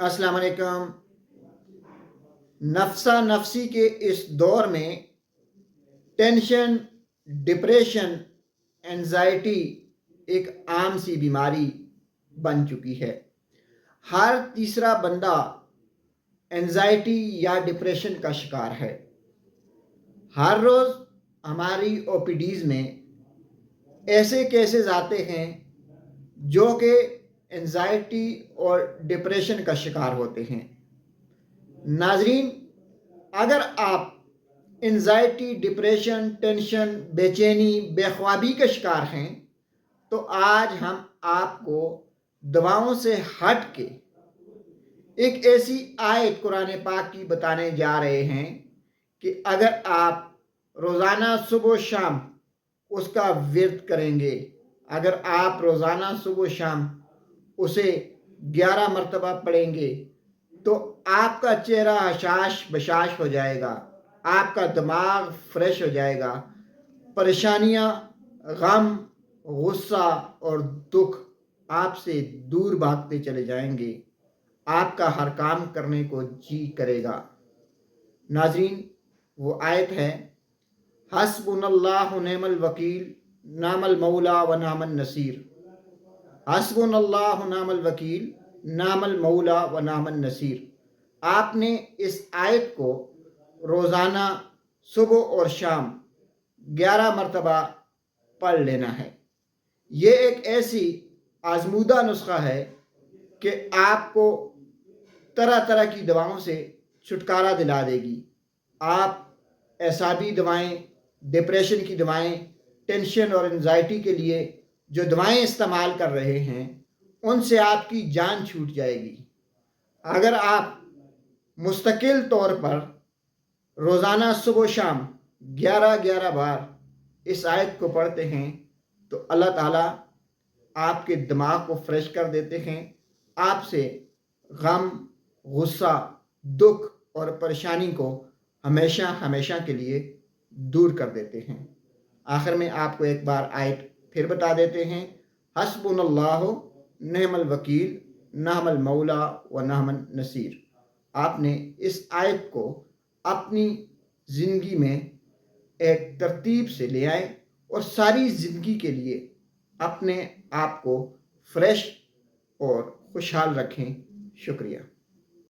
अस्सलाम वालेकुम। नफ्सा नफसी के इस दौर में टेंशन, डिप्रेशन, एंजाइटी एक आम सी बीमारी बन चुकी है। हर तीसरा बंदा एंजाइटी या डिप्रेशन का शिकार है। हर रोज़ हमारी ओपीडीज़ में ऐसे केसेस आते हैं जो कि एंजाइटी और डिप्रेशन का शिकार होते हैं। नाजरीन, अगर आप एंजाइटी, डिप्रेशन, टेंशन, बेचैनी, बेख्वाबी के शिकार हैं तो आज हम आपको दवाओं से हट के एक ऐसी आयत कुरान पाक की बताने जा रहे हैं कि अगर आप रोज़ाना सुबह शाम उसका विर्द करेंगे, अगर आप रोज़ाना सुबह शाम उसे 11 मरतबा पढ़ेंगे तो आपका चेहरा हशाश बशाश हो जाएगा, आपका दिमाग फ्रेश हो जाएगा, परेशानियां, गम, गुस्सा और दुख आपसे दूर भागते चले जाएंगे, आपका हर काम करने को जी करेगा। नाज़रीन, वो आयत है हस्बुनल्लाहु निअमल वकील नामल मौला व नामन नसीर। हस्बुनल्लाहु निअमल वकील नामल मौला व नामन नसीर। आपने इस आयत को रोज़ाना सुबह और शाम 11 मरतबा पढ़ लेना है। ये एक ऐसी आजमूदा नुस्खा है कि आपको तरह तरह की दवाओं से छुटकारा दिला देगी। आप एसाबी दवाएं, डिप्रेशन की दवाएं, टेंशन और एंजाइटी के लिए जो दवाएं इस्तेमाल कर रहे हैं उनसे आपकी जान छूट जाएगी। अगर आप मुस्तकिल तौर पर रोज़ाना सुबह शाम 11-11 बार इस आयत को पढ़ते हैं तो अल्लाह ताला आपके दिमाग को फ्रेश कर देते हैं, आपसे गम, गुस्सा, दुख और परेशानी को हमेशा हमेशा के लिए दूर कर देते हैं। आखिर में आपको एक बार आयत फिर बता देते हैं, हस्बुनल्लाहु निअमल वकील नामल मौला व नामन नसीर। आपने इस आयत को अपनी ज़िंदगी में एक तरतीब से ले आए और सारी ज़िंदगी के लिए अपने आप को फ्रेश और खुशहाल रखें। शुक्रिया।